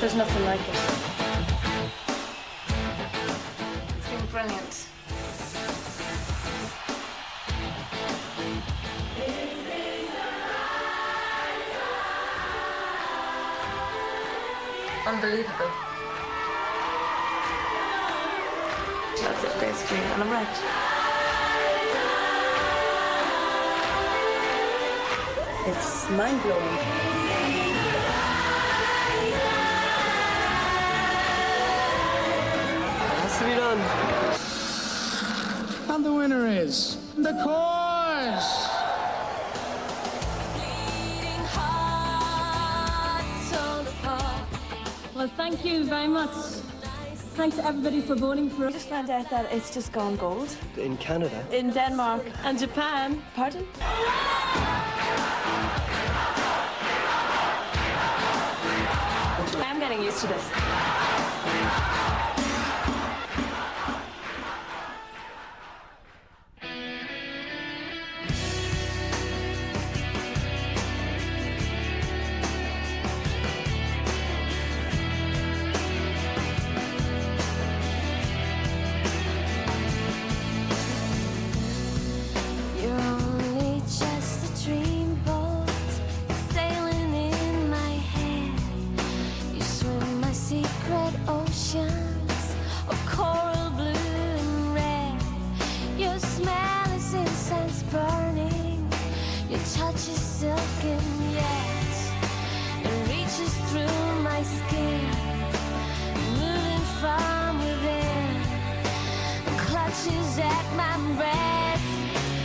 There's nothing like it. It's been brilliant. Unbelievable. That's it, basically, and I'm right. It's mind-blowing. Has to be done. And the winner is the Corrs. Well, thank you very much. Thanks to everybody for voting for I us. just found out that it's just gone gold. In Canada. In Denmark. And Japan. Pardon? I'm getting used to this. You're only just a dreamboat sailing in my head. You swim my secret oceans of coral blue and red. Your smell is incense burning. Your touch is silken yet. It reaches through my skin, moving from within. Clutches at my breast.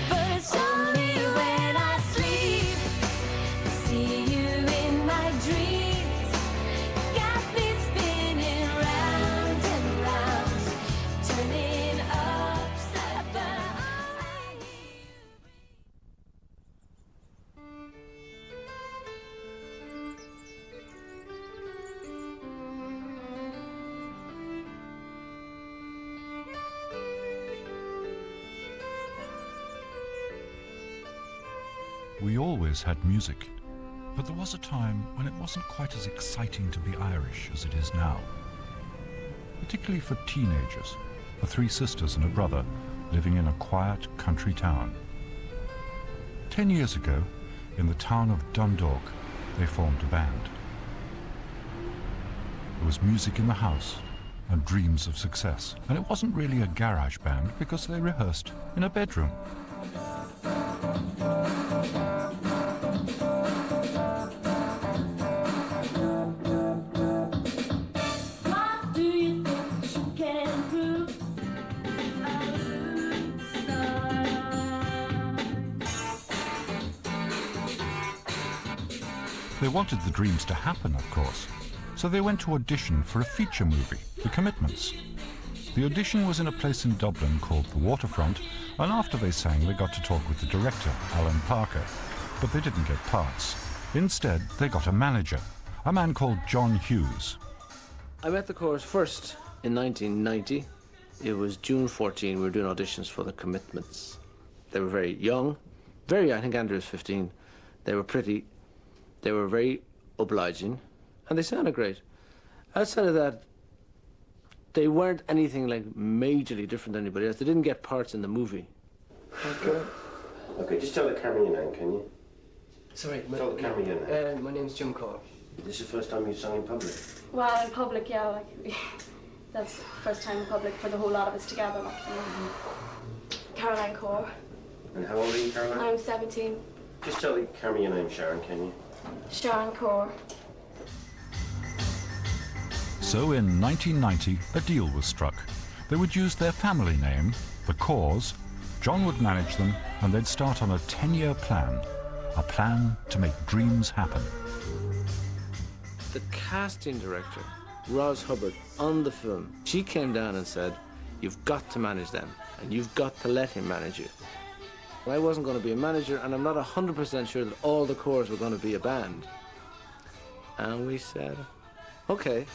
But it's only when I sleep, see you in my dreams. Got me spinning round and round, turning upside down. We always had music, but there was a time when it wasn't quite as exciting to be Irish as it is now. Particularly for teenagers, for three sisters and a brother living in a quiet country town. 10 years ago, in the town of Dundalk, they formed a band. There was music in the house and dreams of success. And it wasn't really a garage band because they rehearsed in a bedroom. What do you think you can prove? They wanted the dreams to happen, of course, so they went to audition for a feature movie, The Commitments. The audition was in a place in Dublin called The Waterfront, and after they sang, they got to talk with the director, Alan Parker. But they didn't get parts. Instead, they got a manager, a man called John Hughes. I met the Corrs first in 1990. It was June 14. We were doing auditions for The Commitments. They were very young, I think Andrew was 15. They were pretty, they were very obliging, and they sounded great. Outside of that, they weren't anything like majorly different than anybody else. They didn't get parts in the movie. Okay, just tell the camera your name, can you? Sorry, Tell the camera your name. my name's Jim Corr. This is the first time you've sung in public. Well, in public, yeah, like, that's the first time in public for the whole lot of us together. Like, Caroline Corr. And how old are you, Caroline? I'm 17. Just tell the camera your name, Sharon, can you? Sharon Corr. So in 1990, a deal was struck. They would use their family name, the Corrs, John would manage them, and they'd start on a 10-year plan, a plan to make dreams happen. The casting director, Ros Hubbard, on the film, she came down and said, "You've got to manage them, and you've got to let him manage you." I wasn't going to be a manager, and I'm not 100% sure that all the Corrs were going to be a band. And we said, okay.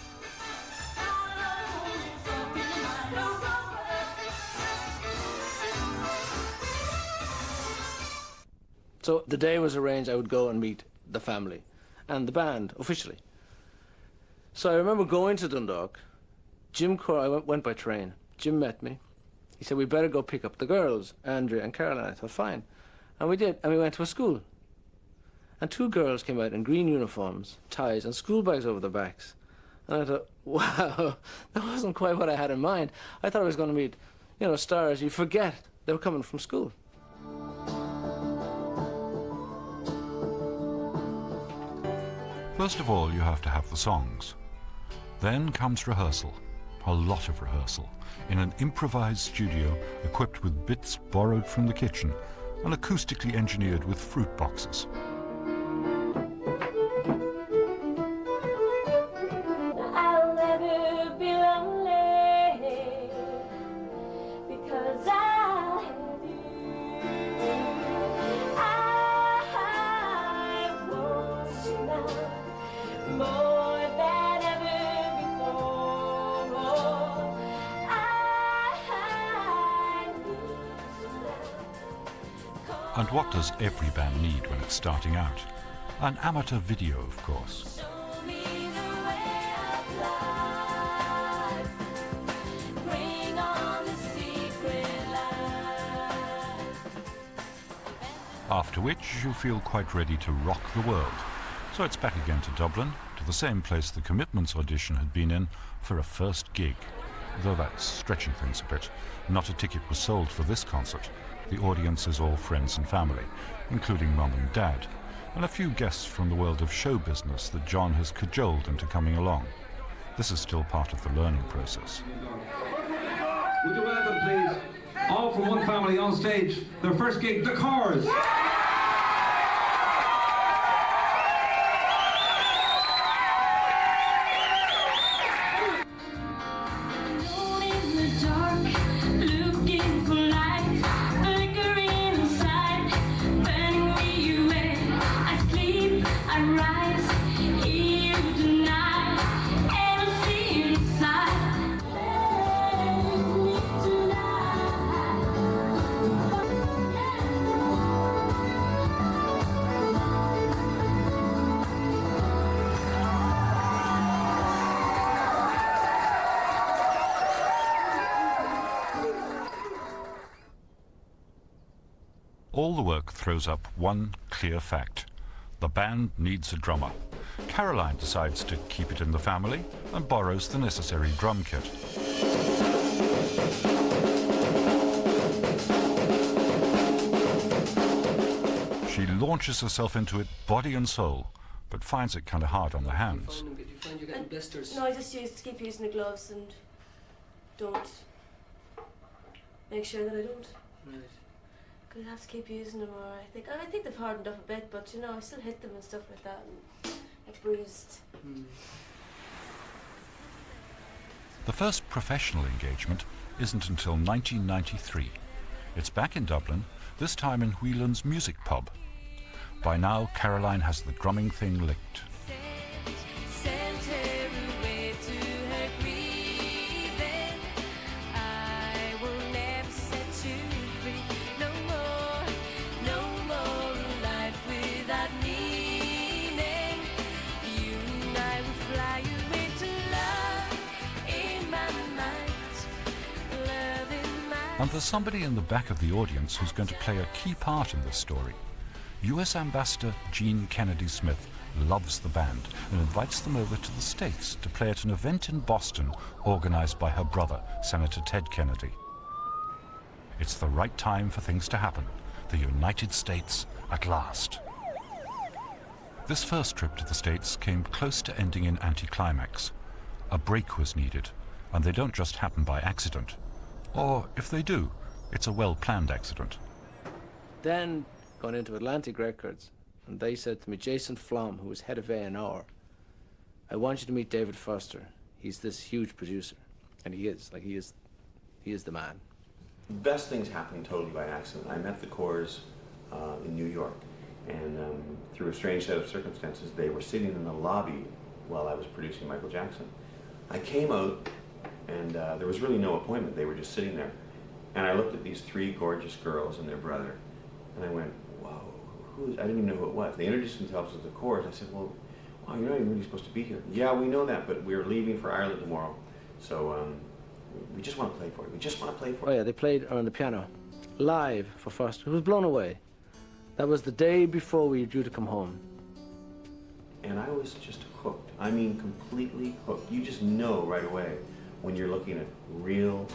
So the day was arranged I would go and meet the family. and the band officially. So I remember going to Dundalk. I went by train. Jim met me. He said, we better go pick up the girls, Andrea and Caroline. I thought, fine. And we did, and we went to a school. And 2 girls came out in green uniforms, ties, and school bags over their backs. And I thought, wow, that wasn't quite what I had in mind. I thought I was going to meet, stars. You forget they were coming from school. First of all, you have to have the songs. Then comes rehearsal, a lot of rehearsal, in an improvised studio equipped with bits borrowed from the kitchen and acoustically engineered with fruit boxes. I'll never be lonely because I have you. I want you now more than ever before. I need you now. And what does every band need when it's starting out? An amateur video, of course. Show me the way of life. Bring on the secret life. After which you feel quite ready to rock the world. So it's back again to Dublin, to the same place the Commitments audition had been in for a first gig. Though that's stretching things a bit. Not a ticket was sold for this concert. The audience is all friends and family, including Mum and Dad, and a few guests from the world of show business that John has cajoled into coming along. This is still part of the learning process. Would you welcome, please, all from one family on stage, their first gig, the Corrs. Alone in the dark, looking for light, flickering inside, burning me away. I sleep, I rise, hear you tonight, and I see inside. Let me All the work throws up one clear fact. The band needs a drummer. Caroline decides to keep it in the family and borrows the necessary drum kit. She launches herself into it body and soul, but finds it kind of hard on the hands. Did you find you're getting blisters? No, I just keep using the gloves and don't make sure that I don't. Right. Because I have to keep using them, or I think they've hardened up a bit, but I still hit them and stuff like that, and like bruised. The first professional engagement isn't until 1993. It's back in Dublin, this time in Whelan's Music Pub. By now, Caroline has the drumming thing licked. Sent her away to her grieving. I will never set you free. No more life without meaning. You and I will fly away to love in my mind. Love in my And there's somebody in the back of the audience who's going to play a key part in this story. US Ambassador Jean Kennedy Smith loves the band and invites them over to the States to play at an event in Boston organized by her brother, Senator Ted Kennedy. It's the right time for things to happen. The United States at last. This first trip to the States came close to ending in anticlimax. A break was needed, and they don't just happen by accident. Or, if they do, it's a well-planned accident. Then gone into Atlantic Records, and they said to me, Jason Flom, who was head of A&R, I want you to meet David Foster. He's this huge producer. And he is the man. Best things happened totally by accident. I met the Corrs in New York, and through a strange set of circumstances, they were sitting in the lobby while I was producing Michael Jackson. I came out, and there was really no appointment. They were just sitting there. And I looked at these 3 gorgeous girls and their brother, and I went, whoa, I didn't even know who it was. They introduced themselves as the Corrs. I said, well, "Oh, you're not even really supposed to be here." "Yeah, we know that, but we're leaving for Ireland tomorrow. So we just want to play for you. We just want to play for you." Oh yeah, they played on the piano, live for first. It was blown away. That was the day before we were due to come home. And I was just hooked. I mean, completely hooked. You just know right away when you're looking at real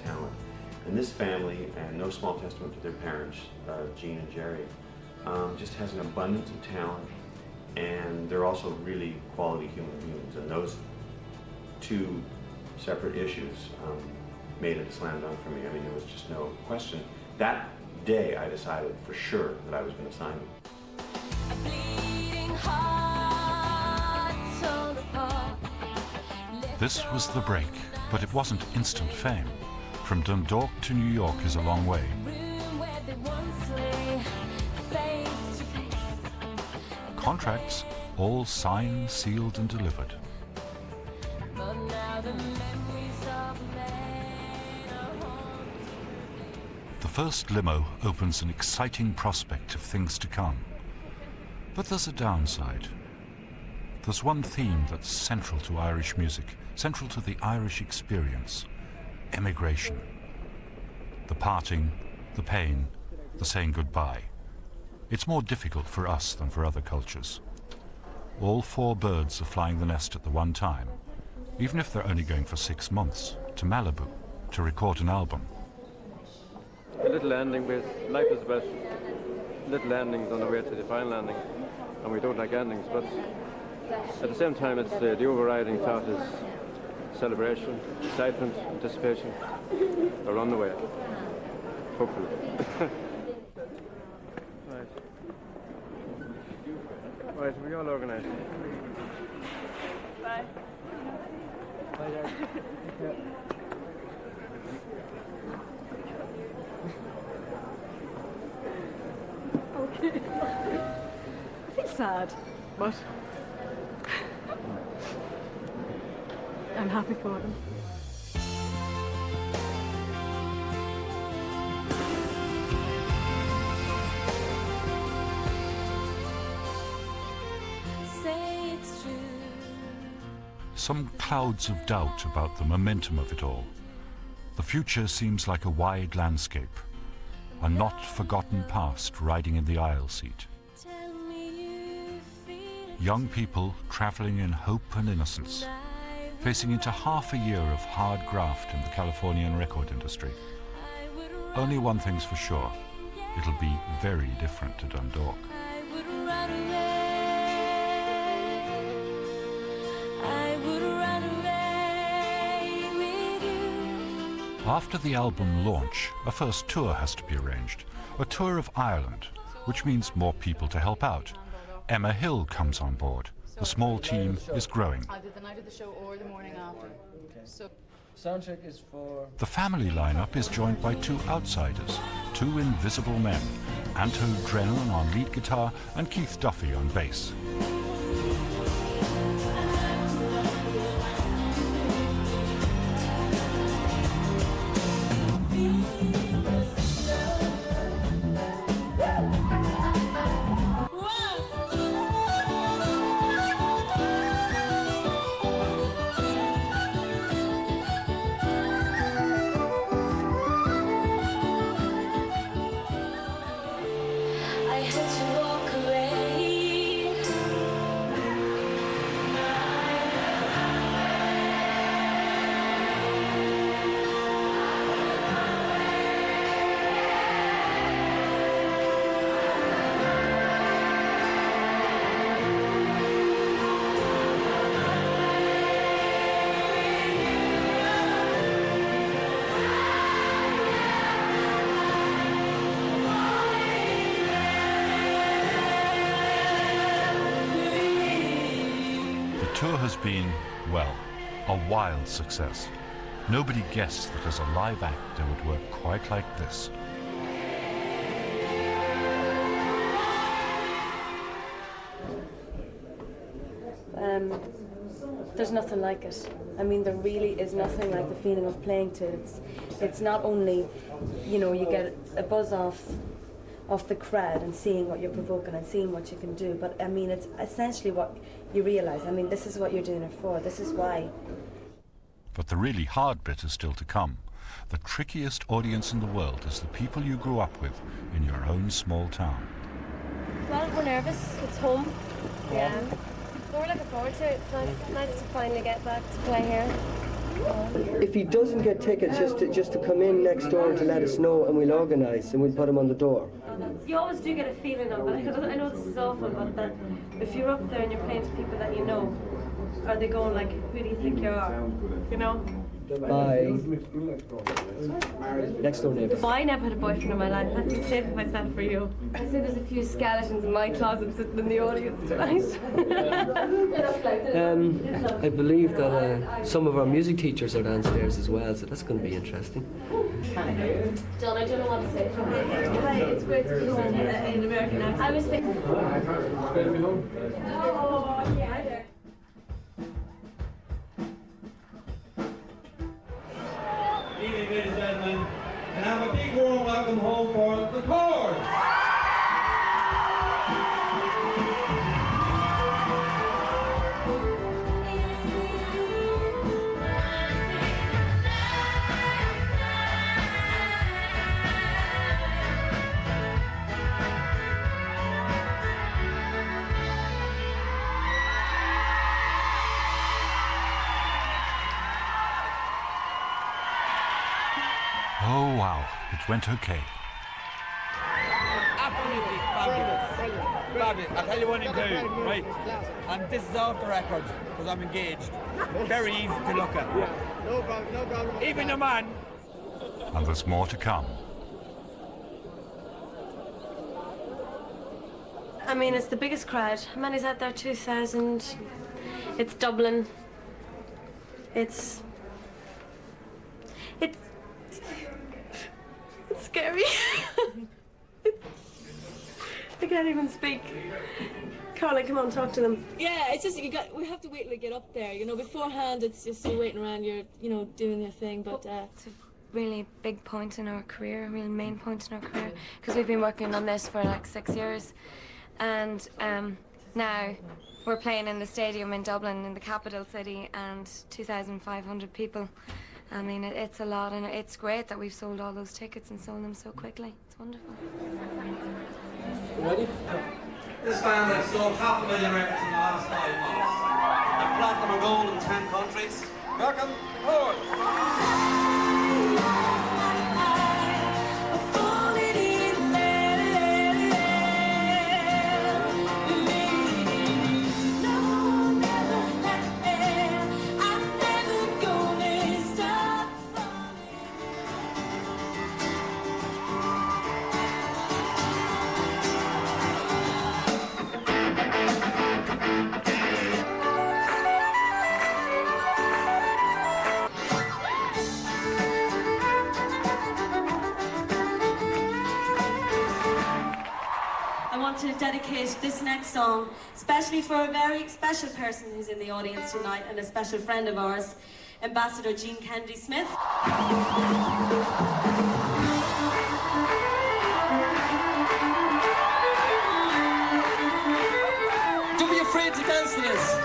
talent. And this family, and no small testament to their parents, Jean and Jerry, just has an abundance of talent, and they're also really quality human beings. And those two separate issues made it a slam dunk for me. I mean, there was just no question. That day, I decided for sure that I was going to sign them. A bleeding heart torn apart. This was the break, but it wasn't instant fame. From Dundalk to New York is a long way. Room where they once lay, face to face. Contracts all signed, sealed and delivered. But now the memories of men are haunting. The first limo opens an exciting prospect of things to come. But there's a downside. There's one theme that's central to Irish music, central to the Irish experience: emigration. The parting, the pain, the saying goodbye. It's more difficult for us than for other cultures. All four birds are flying the nest at the one time, even if they're only going for 6 months, to Malibu, to record an album. A little landing base. Life is about little landings on the way to the final landing, and we don't like endings, but at the same time it's the overriding thought is celebration, excitement, anticipation. We're on the way, hopefully. Right, we all organised. Bye. Bye, guys. Okay. I feel sad. What? I'm happy for them. Say it's true. Some clouds of doubt about the momentum of it all. The future seems like a wide landscape, a not forgotten past riding in the aisle seat. Tell me you feel it. Young people travelling in hope and innocence, facing into half a year of hard graft in the Californian record industry. Only one thing's for sure, it'll be very different to Dundalk. I would run away. I would run away with you. After the album launch, a first tour has to be arranged. A tour of Ireland, which means more people to help out. Emma Hill comes on board. The small team is growing. Either the night of the show or the morning after. So Soundcheck is for... The family lineup is joined by two outsiders, two invisible men, Anto Drennan on lead guitar and Keith Duffy on bass. I had to walk away. The tour has been, well, a wild success. Nobody guessed that as a live act it would work quite like this. There's nothing like it. I mean, there really is nothing like the feeling of playing to. It's not only, you know, you get a buzz off of the crowd and seeing what you're provoking and seeing what you can do. But I mean, it's essentially what you realise. I mean, this is what you're doing it for. This is why. But the really hard bit is still to come. The trickiest audience in the world is the people you grew up with in your own small town. Well, we're nervous. It's home. Yeah. But we're looking forward to it. It's nice to finally get back to play here. If he doesn't get tickets, just to come in next door and to let us know, and we'll organise and we'll put him on the door. You always do get a feeling of it. I know this is awful, but that if you're up there and you're playing to people that you know, are they going like, who do you think you are? You know? Next door neighbour. I never had a boyfriend in my life. I can say for myself for you. I say there's a few skeletons in my closet sitting in the audience tonight. I believe that some of our music teachers are downstairs as well, so that's going to be interesting. John, I don't know what to say. Hi, it's great to be home in American accent. I was thinking. Oh, yeah. Hi there. Evening, ladies and gentlemen, and have a big warm welcome home for the Corrs. Oh, wow, it went okay. Absolutely fabulous. Fabulous. I'll tell you one thing too, right? And this is off the record, because I'm engaged. Very easy to look at. Yeah. No problem, no problem. Even a man. And there's more to come. I mean, it's the biggest crowd. How many's out there? 2,000. It's Dublin. It's scary. I can't even speak. Carla, come on, talk to them. Yeah, it's just we have to wait till we get up there. You know, beforehand it's just you're waiting around, you're doing your thing. But it's a really big point in our career, a real main point in our career, because we've been working on this for like 6 years, and now we're playing in the stadium in Dublin, in the capital city, and 2,500 people. I mean, it's a lot, and it's great that we've sold all those tickets and sold them so quickly. It's wonderful. Ready? This band has sold 500,000 records in the last 5 months. And platinum and gold in 10 countries. Welcome, Corrs. To dedicate this next song, especially for a very special person who's in the audience tonight and a special friend of ours, Ambassador Jean Kennedy Smith. Don't be afraid to dance to this.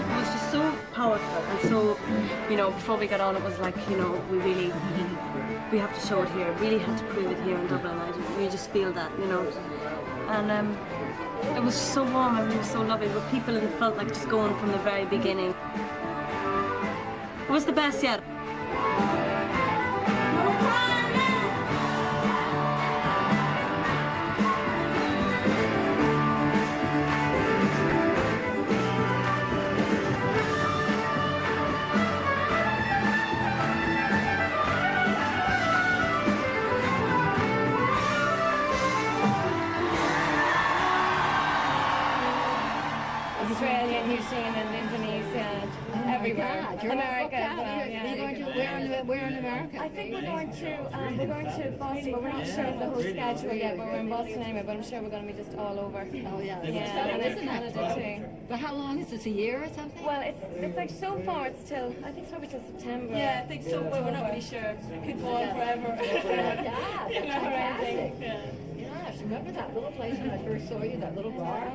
It was just so powerful, and so, before we got on, it was like, we have to show it here. Really had to prove it here in Dublin. We just feel that, And it was so warm and it was so lovely. But people, it felt like just going from the very beginning. It was the best yet. Australia, New Zealand, Indonesia, everywhere. You're America as booked well. out. Yeah. Are you going to, where in America? I think we're going to Boston, but we're not sure of the whole schedule yet. But we're in Boston anyway. But I'm sure we're going to be just all over. Oh yeah. Yeah, and Isn't it? Canada too. But how long is it? A year or something? Well, it's like so far it's till I think it's probably till September. Yeah, I think so, but we're not really sure. It could go on forever. Yeah, You know, or anything. Yeah. Gosh, remember that little place when I first saw you, that little bar?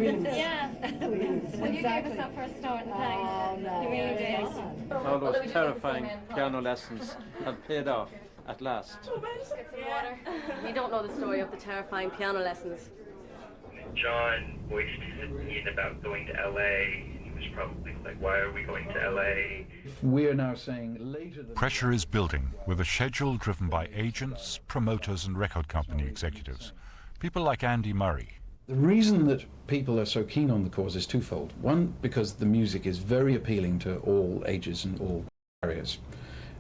Yeah. Well, you gave us that first start, and thanks. Oh, no. You really did. All those terrifying piano lessons have paid off at last. Get some water. You don't know the story of the terrifying piano lessons. John voiced his opinion about going to LA. He was probably like, why are we going to LA? We're now saying later that Pressure is building, with a schedule driven by agents, promoters and record company executives. People like Andy Murray. the reason that people are so keen on the Corrs is twofold. One, because the music is very appealing to all ages and all areas.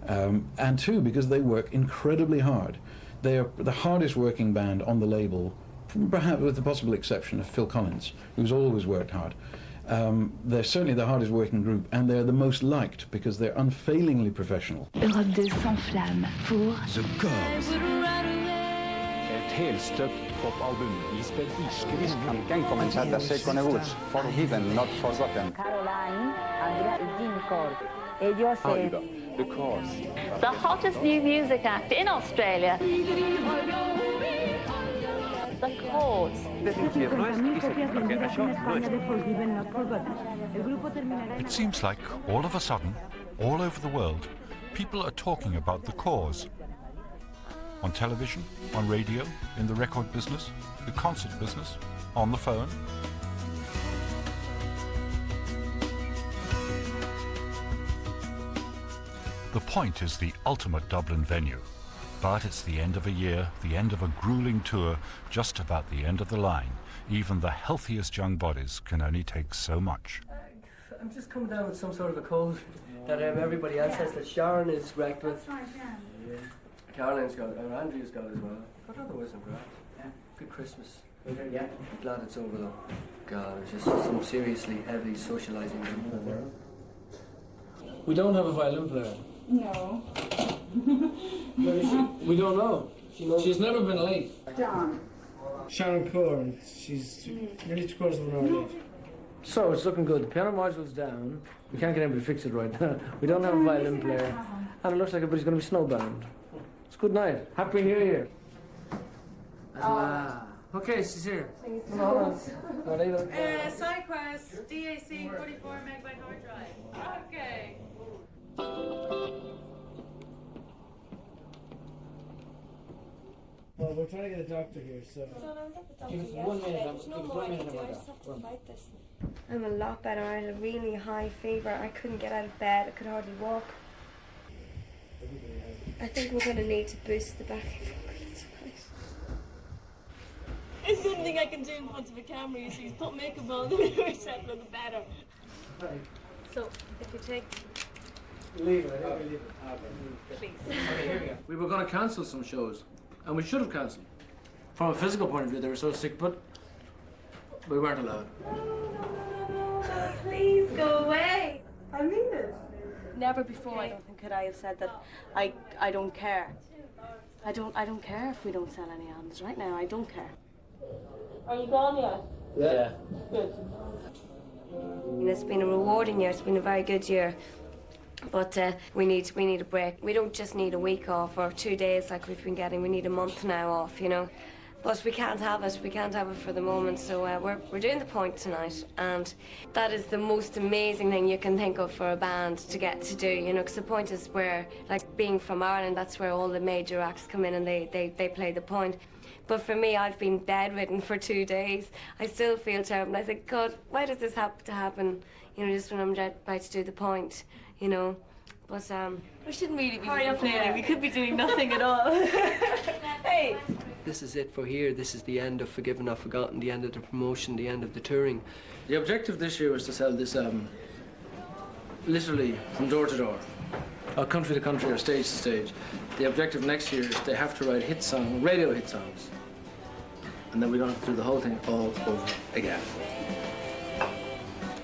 And two, because they work incredibly hard. They are the hardest working band on the label, perhaps with the possible exception of Phil Collins, who's always worked hard. They're certainly the hardest working group, and they're the most liked because they're unfailingly professional. Europe 2 s'enflamme pour The Corrs. Et helstøpt popalbum ispedd irske viskanken kommer sätta sig con roots, forgiven, not forgotten. Caroline, Andrea e Jim Corrs. Ellos The Corrs. the hottest new music act in Australia. The Corrs. It seems like, all of a sudden, all over the world, people are talking about the Corrs. On television, on radio, in the record business, the concert business, on the phone. The Point is the ultimate Dublin venue. But it's the end of a year, the end of a grueling tour, just about the end of the line. Even the healthiest young bodies can only take so much. I'm just coming down with some sort of a cold that everybody else says that Sharon is wrecked with. Yeah. Caroline's got it, and Andrea's got it as well. But otherwise I'm glad. Yeah. Good Christmas. Yeah. I'm glad it's over though. God, it's just some seriously heavy socialising going on there. We don't have a violin player. No. We don't know. She's never been late. John. Sharon Corrs, she's nearly 3/4 of an hour late. So it's looking good. The piano module's down. We can't get anybody to fix it right now. We don't have a violin player. And it looks like everybody's going to be snowbound. It's good night. Happy New Year. Okay, she's here. Hold on. SideQuest DAC 44 megabyte hard drive. Okay. Well, we're trying to get a doctor here, so... Give us 1 minute, I'm a lot better. I had a really high fever. I couldn't get out of bed. I could hardly walk. I think we're going to need to boost the backing vocals tonight. It's the only thing I can do in front of a camera. You see, put makeup on, the more set look better. So, if you take... Leave it. Please. We were going to cancel some shows, and we should have cancelled. From a physical point of view, they were so sick, but we weren't allowed. Please go away. I mean it. Never before, I don't think, could I have said that I don't care. I don't care if we don't sell any albums right now. I don't care. Are you gone yet? Yeah. Good. It's been a rewarding year. It's been a very good year. But we need a break. We don't just need a week off or 2 days like we've been getting. We need a month now off, you know. But we can't have it. We can't have it for the moment. So we're doing the Point tonight, and that is the most amazing thing you can think of for a band to get to do, you know, because the Point is where, like being from Ireland, that's where all the major acts come in and they play the Point. But for me, I've been bedridden for 2 days. I still feel terrible. I think, God, why does this have to happen, you know, just when I'm about to do the Point, you know? But We shouldn't really be complaining. We could be doing nothing at all. Hey! This is it for here. This is the end of Forgiven Not Forgotten, the end of the promotion, the end of the touring. The objective this year was to sell this album literally from door to door, or country to country, or stage to stage. The objective next year is they have to write hit songs, radio hit songs, and then we don't have to do the whole thing all over again.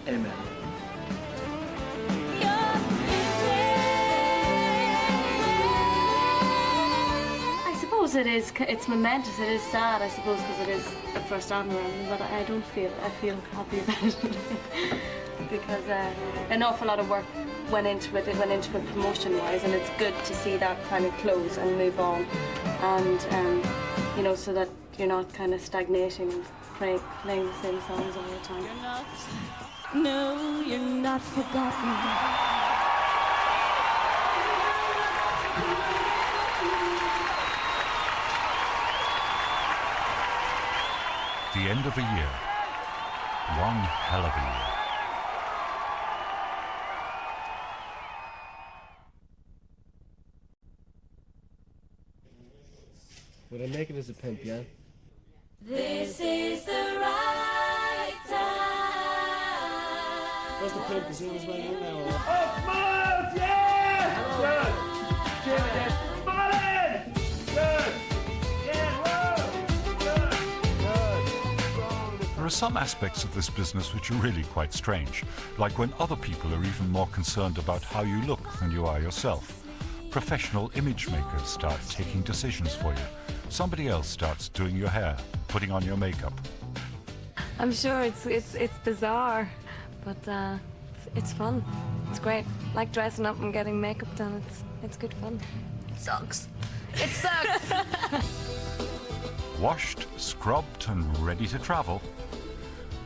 Amen. suppose it is. It's momentous. It is sad, I suppose, because it is the first album, but I don't feel. I feel happy about it because an awful lot of work went into it. It went into it promotion-wise, and it's good to see that kind of close and move on, and you know, so that you're not kind of stagnating and playing the same songs all the time. You're not. No, you're not forgotten. The end of a year. One hell of a year. Would I make it as a pimp, yeah? This is the right time. Where's the pimp? Is he on his way home now? Oh, Smalls! Yeah! Good! Smallin! Good! Yeah, whoa! Good! There are some aspects of this business which are really quite strange, like when other people are even more concerned about how you look than you are yourself. Professional image makers start taking decisions for you. Somebody else starts doing your hair, putting on your makeup. I'm sure it's bizarre, but it's fun. It's great. Like dressing up and getting makeup done. It's good fun. It sucks. It sucks. Washed, scrubbed and ready to travel.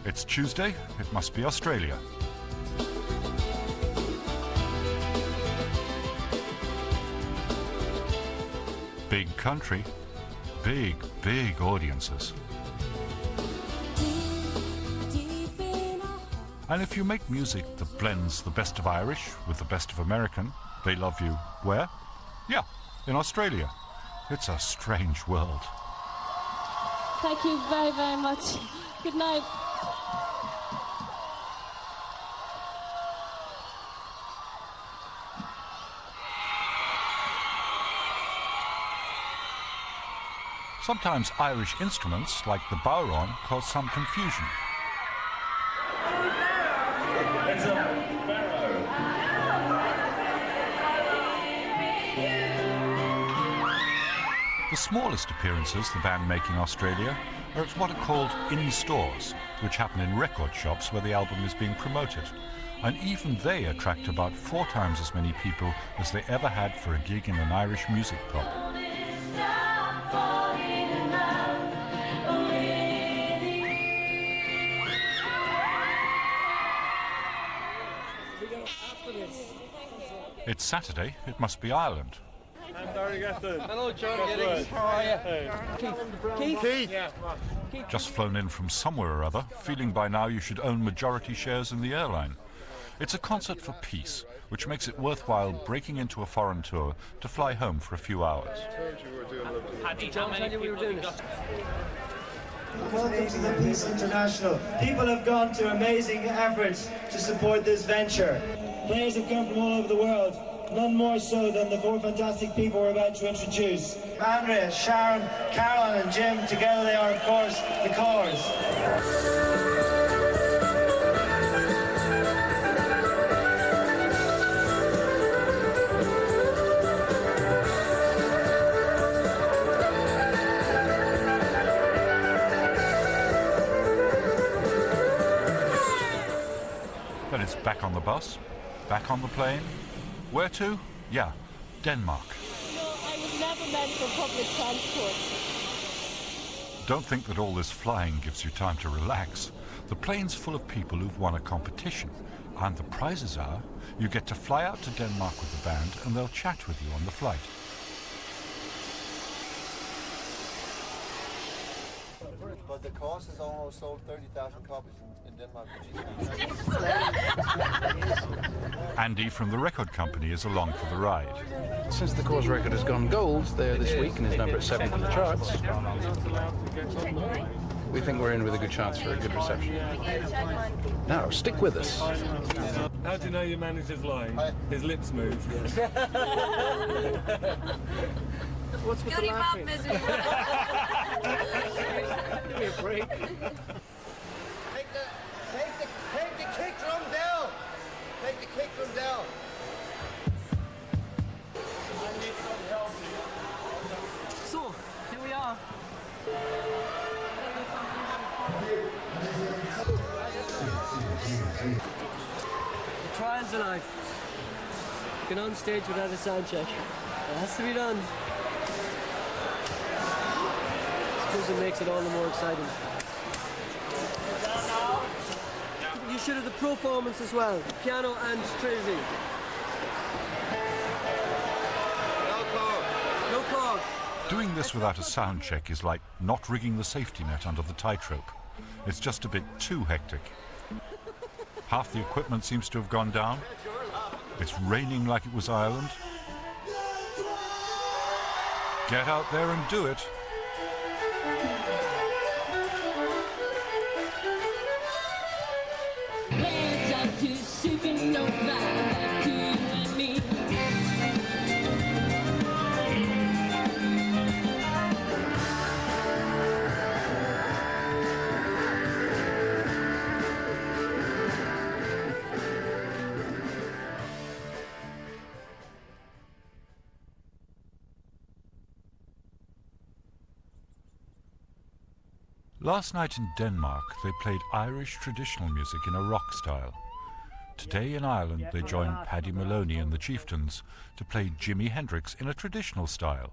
It's Tuesday, it must be Australia. Big country, big audiences. And if you make music that blends the best of Irish with the best of American, they love you where? Yeah, in Australia. It's a strange world. Thank you very, very much. Good night. Sometimes Irish instruments, like the bowron, cause some confusion. It's a barrow. The smallest appearances the band make in Australia are at what are called in-stores, which happen in record shops where the album is being promoted. And even they attract about 4 times as many people as they ever had for a gig in an Irish music pub. It's Saturday, it must be Ireland. I'm Barry Gaston. Hello, John Giddings. How are you? Keith. Keith. Yeah. Just flown in from somewhere or other, feeling by now you should own majority shares in the airline. It's a concert for peace, which makes it worthwhile breaking into a foreign tour to fly home for a few hours. John, tell you we were doing this. Welcome to the Peace International. People have gone to amazing efforts to support this venture. Players have come from all over the world, none more so than the 4 fantastic people we're about to introduce. Andrea, Sharon, Caroline and Jim, together they are, of course, the Corrs. Then it's back on the bus, back on the plane. Where to? Yeah, Denmark. No, I was never meant for public transport. Don't think that all this flying gives you time to relax. The plane's full of people who've won a competition, and the prizes are you get to fly out to Denmark with the band and they'll chat with you on the flight. But the Corrs has almost sold 30,000 copies in Denmark. Andy from the record company is along for the ride. Since the Corrs record has gone gold there this week and is number 7 in the charts, we think we're in with a good chance for a good reception. Now, stick with us. How do you know your manager's lying? His lips move. What's with the laughing? Give me a break. Take the kick drum down. Take the kick drum down. So, The trials of life. Get on stage without a sound check. It has to be done. I suppose it makes it all the more exciting. You should have the performance as well, piano and Trinity. No call. Doing this without a sound check is like not rigging the safety net under the tightrope. It's just a bit too hectic. Half the equipment seems to have gone down. It's raining like it was Ireland. Get out there and do it. Last night in Denmark, they played Irish traditional music in a rock style. Today in Ireland, they join Paddy Maloney and the Chieftains to play Jimi Hendrix in a traditional style.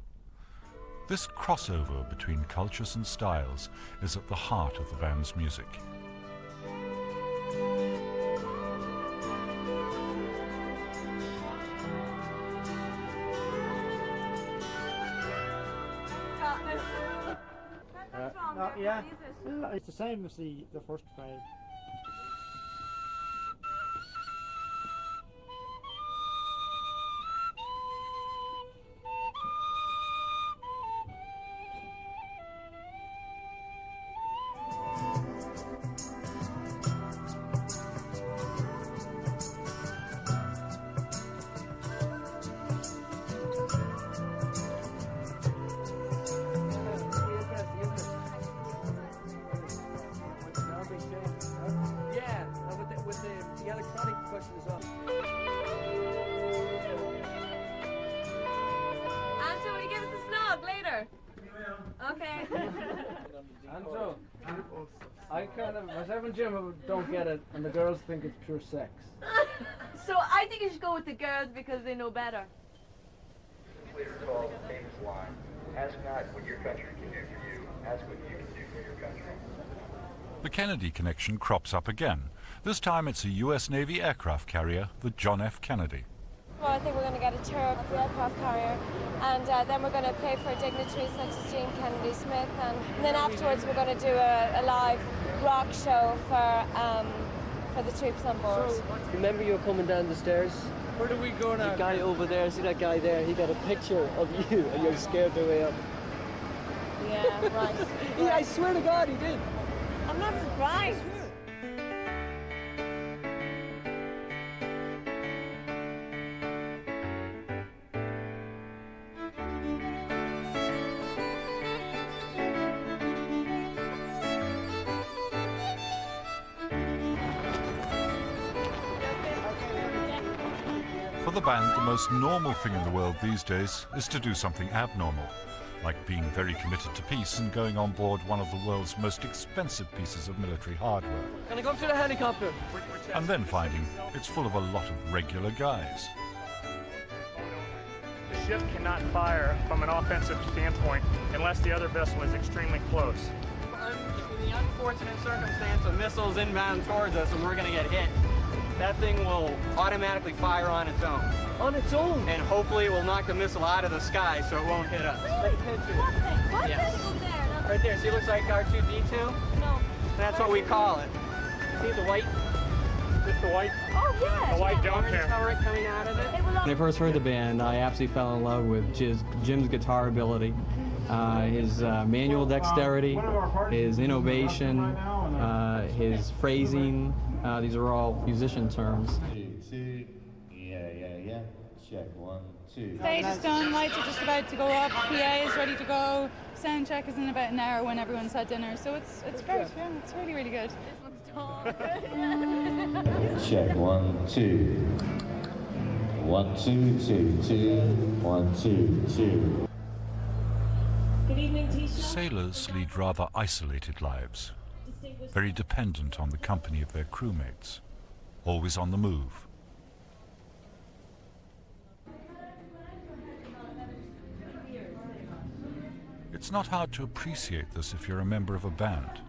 This crossover between cultures and styles is at the heart of the band's music. Yeah, it's the same as the first five. Myself and Jim don't get it, and the girls think it's pure sex. So I think you should go with the girls because they know better. It's called the famous line, ask not what your country can do for you, ask what you can do for your country. The Kennedy connection crops up again. This time it's a US Navy aircraft carrier, the John F. Kennedy. Well, I think we're going to get a tour of the aircraft carrier, and then we're going to play for dignitaries such as Jean Kennedy Smith, and then afterwards we're going to do a live rock show for the troops on board. So, remember you were coming down the stairs? Where do we go now? The guy over there, see that guy there? He got a picture of you, and you're scared the way up. Yeah, right. Yeah, I swear to God, he did. I'm not surprised. For the band, the most normal thing in the world these days is to do something abnormal, like being very committed to peace and going on board one of the world's most expensive pieces of military hardware. Can I go up to the helicopter? And then finding it's full of a lot of regular guys. The ship cannot fire from an offensive standpoint unless the other vessel is extremely close. In the unfortunate circumstance of missiles inbound towards us and we're going to get hit, that thing will automatically fire on its own. On its own? And hopefully it will knock the missile out of the sky so it won't hit us. Yes. Right there. See, it looks like R2-D2? No. That's what we call it. See the white? Just the white? Oh, yeah. The white dome here. Color coming out of it. When I first heard the band, I absolutely fell in love with Jim's guitar ability, his manual dexterity, his innovation, his phrasing. These are all musician terms. 2, yeah. Check 1, 2. Stage is done, lights are just about to go up, PA is ready to go, sound check is in about an hour when everyone's had dinner, so it's great, yeah, it's really, really good. Check 1, 2. 1, 2, 2, 2, 1, 2, 2. Good evening, Tisha. Sailors lead rather isolated lives, very dependent on the company of their crewmates. always on the move. It's not hard to appreciate this if you're a member of a band.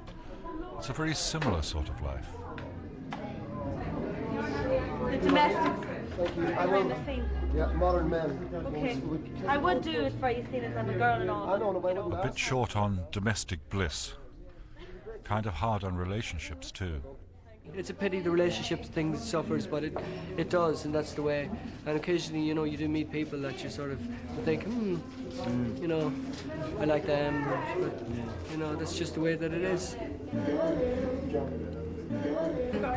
It's a very similar sort of life. The domestics around the scene. Yeah, modern men. Okay. I would do it for you, seeing as I'm a girl and all. I don't know, I wouldn't A bit short on domestic bliss. Kind of hard on relationships too. It's a pity the relationship thing suffers, but it does, and that's the way. And occasionally, you know, you do meet people that you sort of think, you know, I like them, but, you know, that's just the way that it is.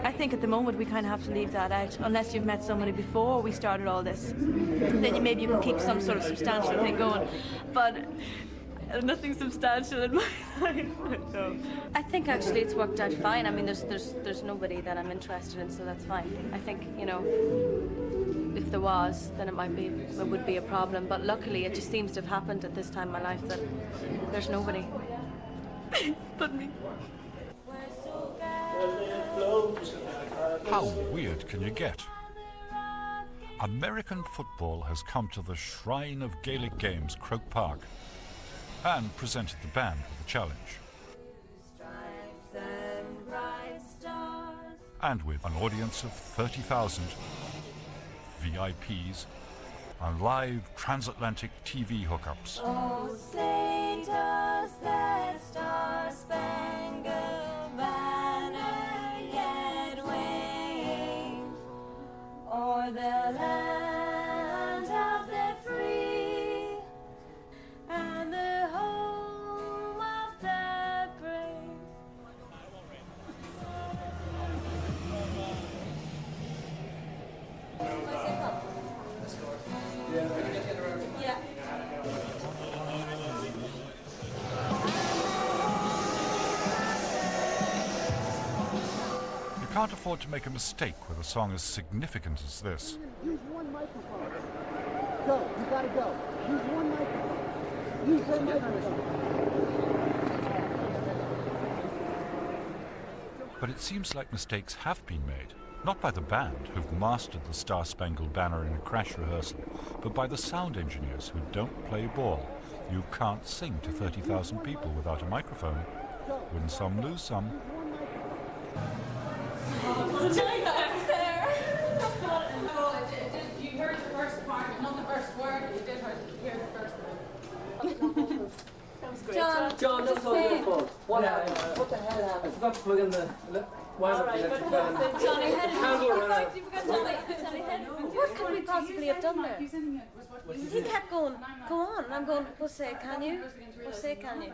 I think at the moment we kind of have to leave that out, unless you've met somebody before we started all this. Then maybe you can keep some sort of substantial thing going. But nothing substantial in my life. No. I think actually it's worked out fine. I mean, there's nobody that I'm interested in, so that's fine. I think, you know, if there was, then it would be a problem. But luckily, it just seems to have happened at this time in my life that there's nobody but me. How weird can you get? American football has come to the shrine of Gaelic games, Croke Park, and presented the band with a challenge. And with an audience of 30,000 VIPs and live transatlantic TV hookups. Oh, say does that star-spangled banner yet wave o'er the land of the free and the home of the brave? Yeah. You can't afford to make a mistake with a song as significant as this. Use one microphone. Go, you gotta go. Use one microphone. Use one microphone. But it seems like mistakes have been made, not by the band, who've mastered the Star-Spangled Banner in a crash rehearsal, but by the sound engineers who don't play ball. You can't sing to 30,000 people without a microphone. Win some, lose some. You heard the first part, not the first word, you did hear the first word. John, John, that's all your fault. What the hell happened? I forgot to plug in the wire up the electric fan. Johnny, Candle ran out. What could we possibly have done there? He kept going, go on. And I'm going, well, say, can you? Well, say, can you?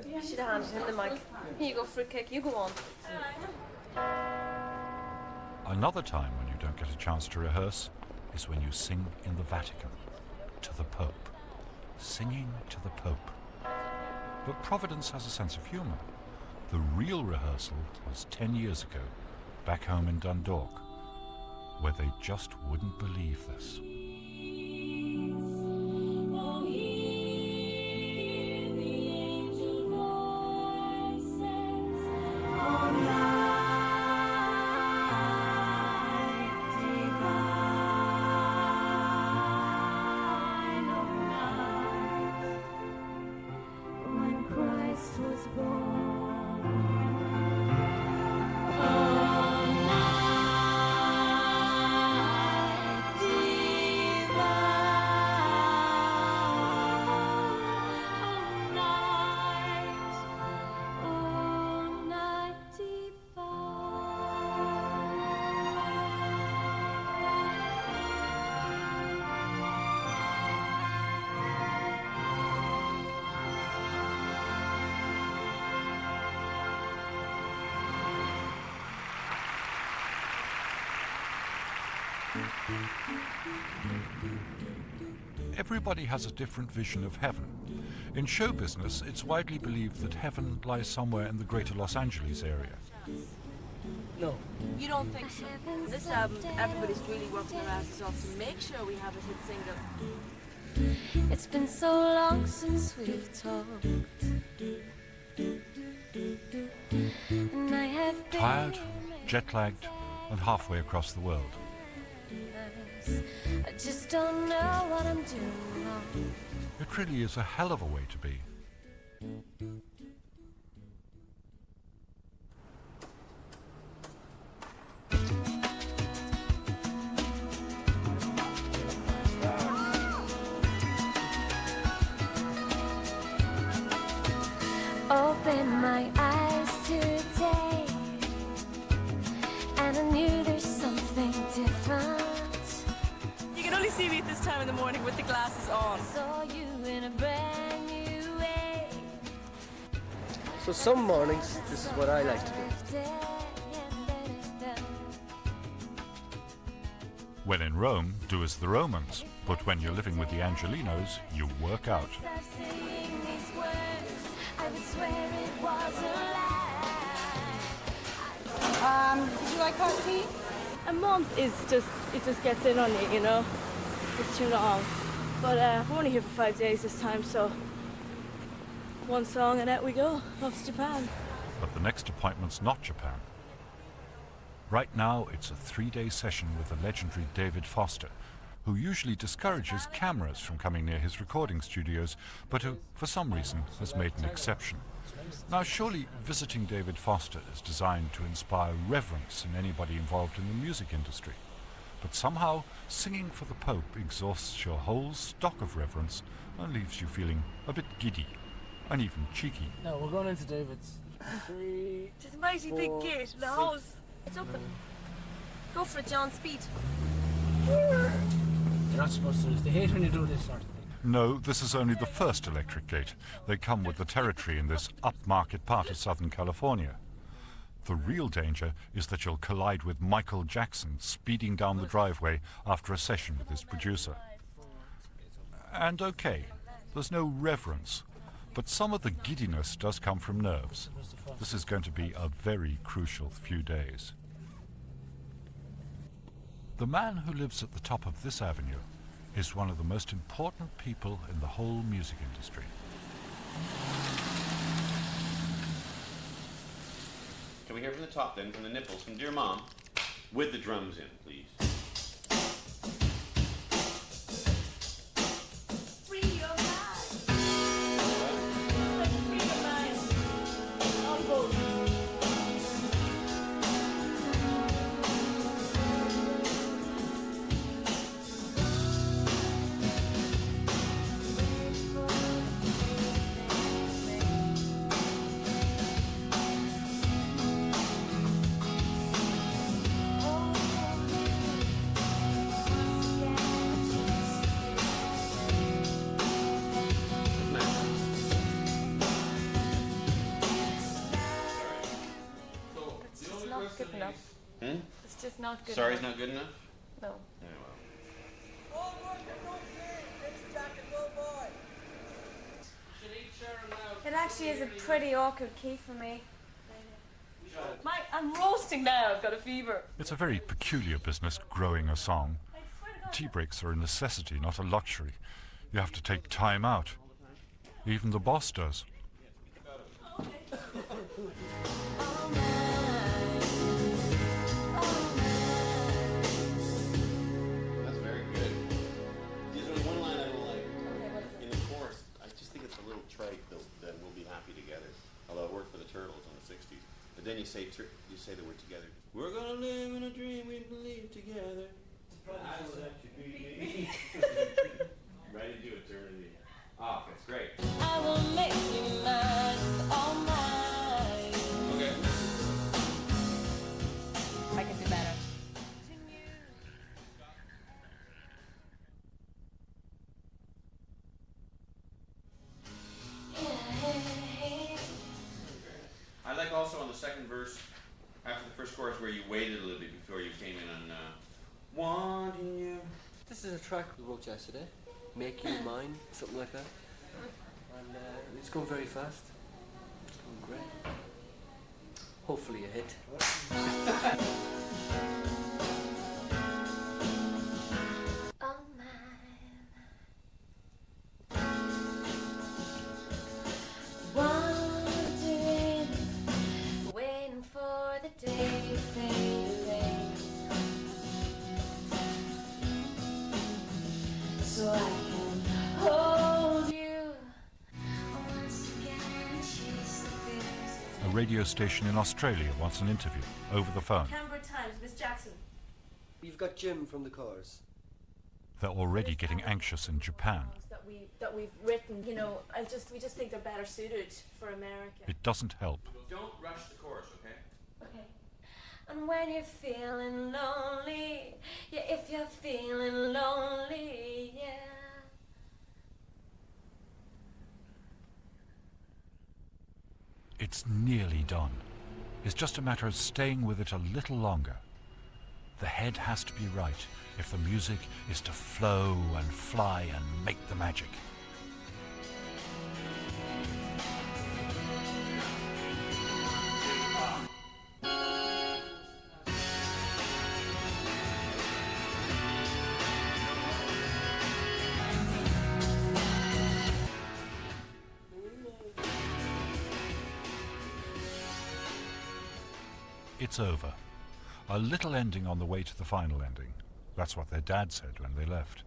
You should have handed him the mic. Here you go, fruitcake, you go on. Another time when you don't get a chance to rehearse is when you sing in the Vatican, to the Pope. Singing to the Pope. But Providence has a sense of humour. The real rehearsal was 10 years ago, back home in Dundalk, where they just wouldn't believe this. Oh, hear the angel voices all night divine, all night when Christ was born. Everybody has a different vision of heaven. In show business, it's widely believed that heaven lies somewhere in the greater Los Angeles area. No. You don't think so? This album, everybody's really working their asses off to make sure we have a hit single. It's been so long since we've talked. And I have been Tired, jet-lagged, and halfway across the world. I just don't know what I'm doing wrong. It really is a hell of a way to be. Open my eyes today, and I knew there's something different. You can only see me at this time in the morning with the glasses on. Saw you in a brand new way. So some mornings, this is what I like to do. When in Rome, do as the Romans. But when you're living with the Angelinos, you work out. Would you like hot tea? A month is just, it just gets in on you, you know? It's too long. But we're only here for 5 days this time, so one song and out we go, off to Japan. But the next appointment's not Japan. Right now, it's a 3-day session with the legendary David Foster, who usually discourages cameras from coming near his recording studios, but who, for some reason, has made an exception. Now, surely visiting David Foster is designed to inspire reverence in anybody involved in the music industry. But somehow, singing for the Pope exhausts your whole stock of reverence and leaves you feeling a bit giddy and even cheeky. No, we're going into David's. 3, It's a mighty big gate in the house. It's open. Go for it, John, speed. You're not supposed to do this. They hate when you do this sort of thing. No, this is only the first electric gate. They come with the territory in this upmarket part of Southern California. The real danger is that you'll collide with Michael Jackson speeding down the driveway after a session with his producer. And okay, there's no reverence, but some of the giddiness does come from nerves. This is going to be a very crucial few days. The man who lives at the top of this avenue is one of the most important people in the whole music industry. Can we hear from the top then, from the nipples, from Dear Mom, with the drums in, please? Free your mind. Free your mind. On board. Good enough. It's just not good Sorry, enough. it's not good enough? No. Yeah, well. It actually is a pretty awkward key for me. I'm roasting now, I've got a fever. It's a very peculiar business, growing a song. Tea breaks are a necessity, not a luxury. You have to take time out. Even the boss does. That's very good. There's only one line I don't like. In the chorus, I just think it's a little trite, that we'll be happy together. Although it worked for the Turtles in the 60s. But then you say that we're together. We're gonna live in a dream we believe together. Ready to do eternity. Oh, that's great. I will make you mine, all mine. Okay. I can do better. I like also on the second verse, after the first chorus, where you waited a little bit before you came in on wanting you. This is a track we wrote yesterday. Make You Mine, something like that. And it's going very fast. It's going great. Hopefully a hit. Wonder radio station in Australia wants an interview over the phone. Canberra Times, Miss Jackson. You've got Jim from the Corrs. They're already getting anxious in Japan. That we've written, you know, we just think they're better suited for America. It doesn't help. Don't rush the chorus, okay? Okay. And when you're feeling lonely, yeah, if you're feeling lonely, yeah. It's nearly done. It's just a matter of staying with it a little longer. The head has to be right if the music is to flow and fly and make the magic. It's over. A little ending on the way to the final ending. That's what their dad said when they left.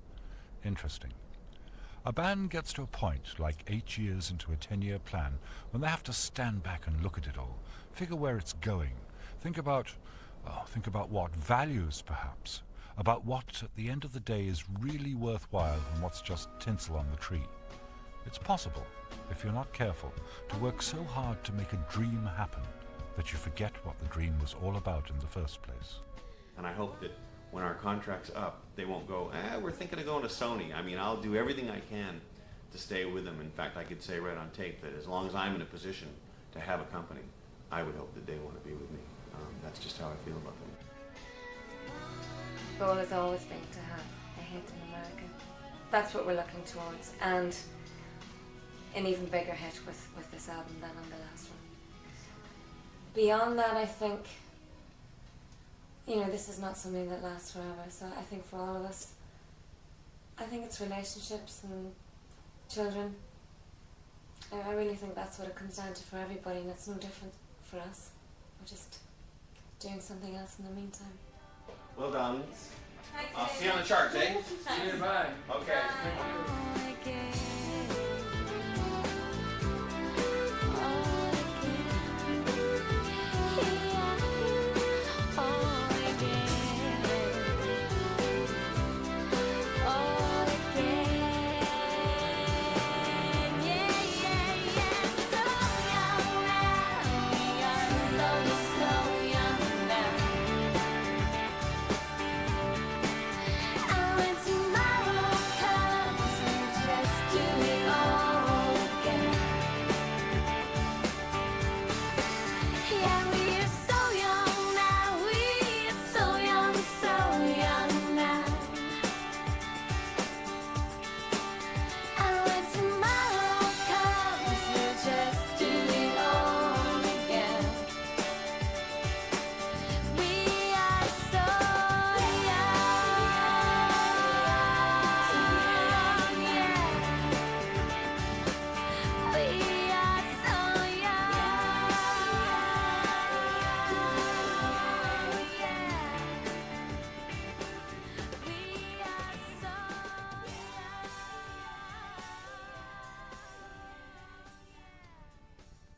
Interesting. A band gets to a point, like 8 years into a 10-year plan, when they have to stand back and look at it all, figure where it's going, think about what values, perhaps, about what at the end of the day is really worthwhile and what's just tinsel on the tree. It's possible, if you're not careful, to work so hard to make a dream happen that you forget what the dream was all about in the first place. And I hope that when our contract's up, they won't go, we're thinking of going to Sony. I mean, I'll do everything I can to stay with them. In fact, I could say right on tape that as long as I'm in a position to have a company, I would hope that they want to be with me. That's just how I feel about them. The goal has always been to have a hit in America. That's what we're looking towards, and an even bigger hit with this album than on the last one. Beyond that, I think, you know, this is not something that lasts forever, so I think for all of us, I think it's relationships and children. I really think that's what it comes down to for everybody, and it's no different for us. We're just doing something else in the meantime. Well done. Thanks, I'll see you on the charts, eh? Thanks. See you, bye. Okay. Bye.